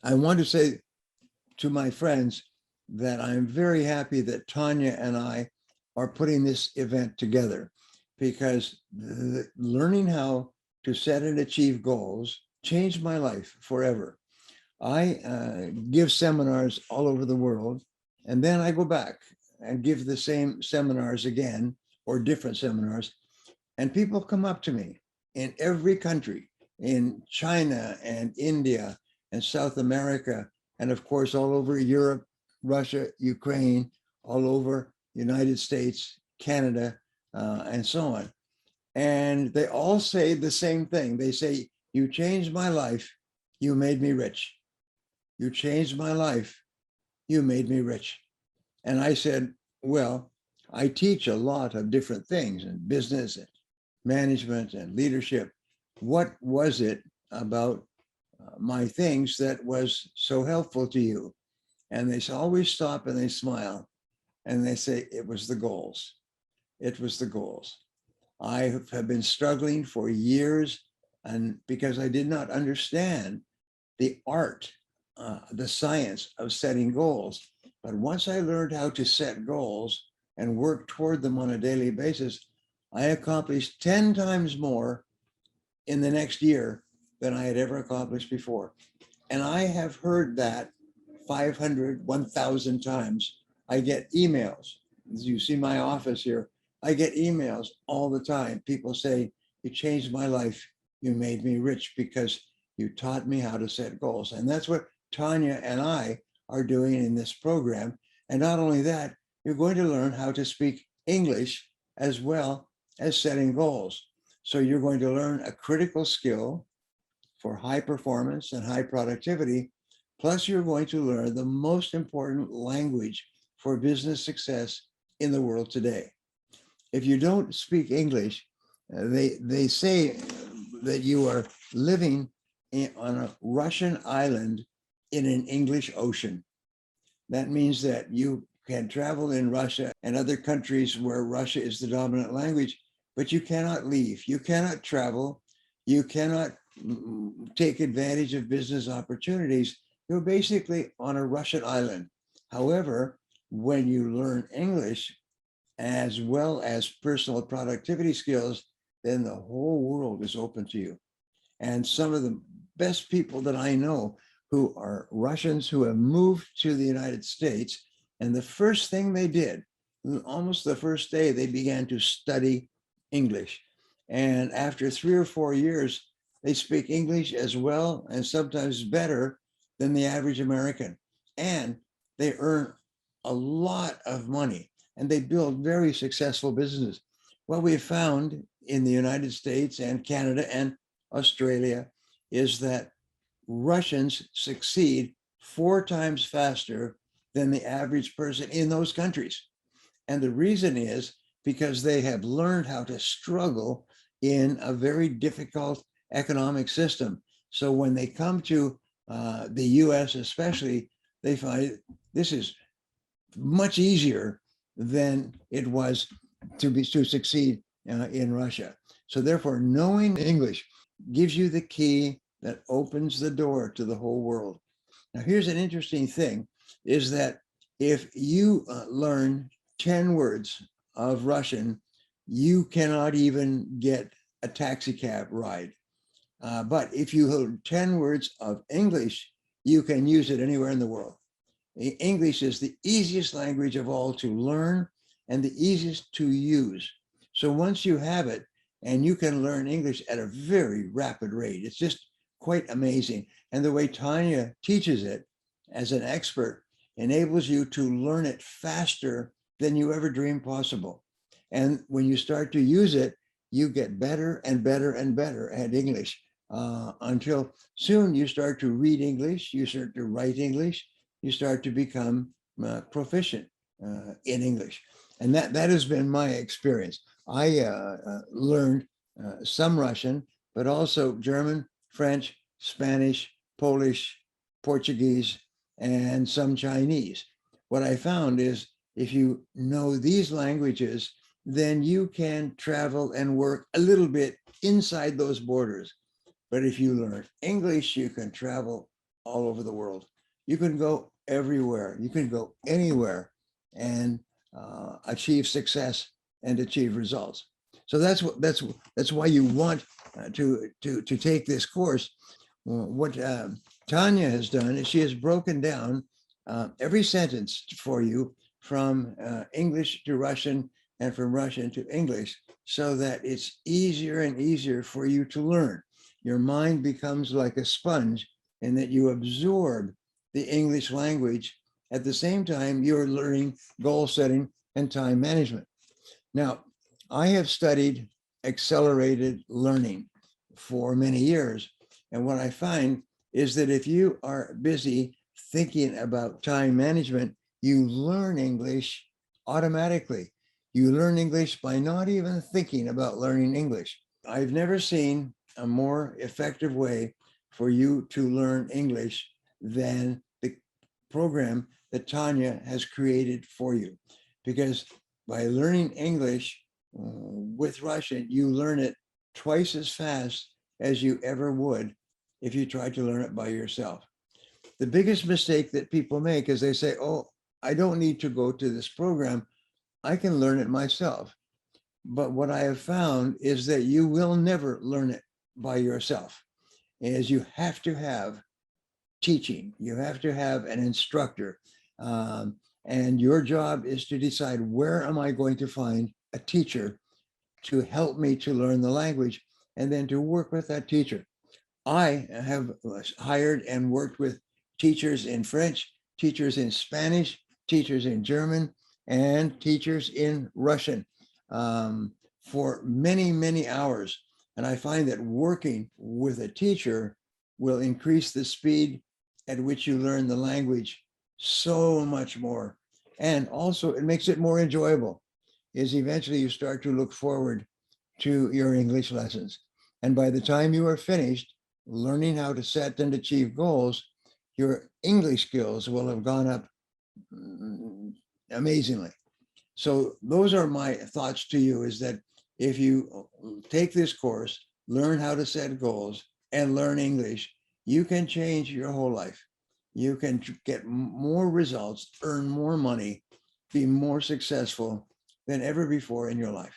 I want to say to my friends that I'm very happy that Tanya and I are putting this event together, because learning how to set and achieve goals changed my life forever. I give seminars all over the world, and then I go back and give the same seminars again, or different seminars, and people come up to me in every country, in China and India and South America, and of course all over Europe, Russia, Ukraine, all over United States, Canada, and so on. And they all say the same thing. They say, "You changed my life. You made me rich. You changed my life. You made me rich." And I said, well, I teach a lot of different things in business and management and leadership. What was it about my things that was so helpful to you? And they always stop and they smile and they say, it was the goals. It was the goals. I have been struggling for years, and because I did not understand the art, the science of setting goals. But once I learned how to set goals and work toward them on a daily basis, I accomplished 10 times more in the next year than I had ever accomplished before. And I have heard that 500, 1,000 times. I get emails. As you see my office here, I get emails all the time. People say, "You changed my life. You made me rich because you taught me how to set goals." And that's what Tanya and I are doing in this program. And not only that, you're going to learn how to speak English as well as setting goals. So you're going to learn a critical skill for high performance and high productivity. Plus, you're going to learn the most important language for business success in the world today. If you don't speak English, they say that you are living on a Russian island in an English ocean. That means that you can travel in Russia and other countries where Russia is the dominant language, but you cannot leave. You cannot travel. You cannot take advantage of business opportunities. You're basically on a Russian island. However, when you learn English as well as personal productivity skills, then the whole world is open to you. And some of the best people that I know who are Russians who have moved to the United States, and the first thing they did, almost the first day, they began to study English. And after 3 or 4 years, they speak English as well and sometimes better than the average American. And they earn a lot of money and they build very successful businesses. What we found in the United States and Canada and Australia is that Russians succeed 4 times faster than the average person in those countries. And the reason is because they have learned how to struggle in a very difficult economic system. So when they come to the US especially, they find this is much easier than it was to succeed in Russia. So therefore, knowing English gives you the key that opens the door to the whole world. Now, here's an interesting thing, is that if you learn 10 words of Russian, you cannot even get a taxi cab ride. But if you learn 10 words of English, you can use it anywhere in the world. English is the easiest language of all to learn and the easiest to use. So once you have it, and you can learn English at a very rapid rate, it's just quite amazing. And the way Tanya teaches it as an expert enables you to learn it faster than you ever dreamed possible. And when you start to use it, you get better and better and better at English until soon you start to read English, you start to write English, you start to become proficient in English. And that has been my experience. I learned some Russian, but also German, French, Spanish, Polish, Portuguese, and some Chinese. What I found is if you know these languages, then you can travel and work a little bit inside those borders. But if you learn English, you can travel all over the world. You can go everywhere. You can go anywhere and achieve success and achieve results. So that's why you want to take this course. What Tanya has done is she has broken down every sentence for you from English to Russian and from Russian to English, so that it's easier and easier for you to learn. Your mind becomes like a sponge in that you absorb the English language. At the same time, you're learning goal setting and time management. Now, I have studied accelerated learning for many years. And what I find is that if you are busy thinking about time management, you learn English automatically. You learn English by not even thinking about learning English. I've never seen a more effective way for you to learn English than the program that Tanya has created for you. Because by learning English with Russian, you learn it twice as fast as you ever would if you tried to learn it by yourself. The biggest mistake that people make is they say, oh, I don't need to go to this program. I can learn it myself. But what I have found is that you will never learn it by yourself. Is you have to have teaching. You have to have an instructor. And your job is to decide, where am I going to find a teacher to help me to learn the language, and then to work with that teacher. I have hired and worked with teachers in French, teachers in Spanish, teachers in German, and teachers in Russian for many, many hours. And I find that working with a teacher will increase the speed at which you learn the language so much more. And also it makes it more enjoyable, is eventually you start to look forward to your English lessons. And by the time you are finished learning how to set and achieve goals, your English skills will have gone up amazingly. So those are my thoughts to you, is that if you take this course, learn how to set goals and learn English, you can change your whole life. You can get more results, earn more money, be more successful than ever before in your life.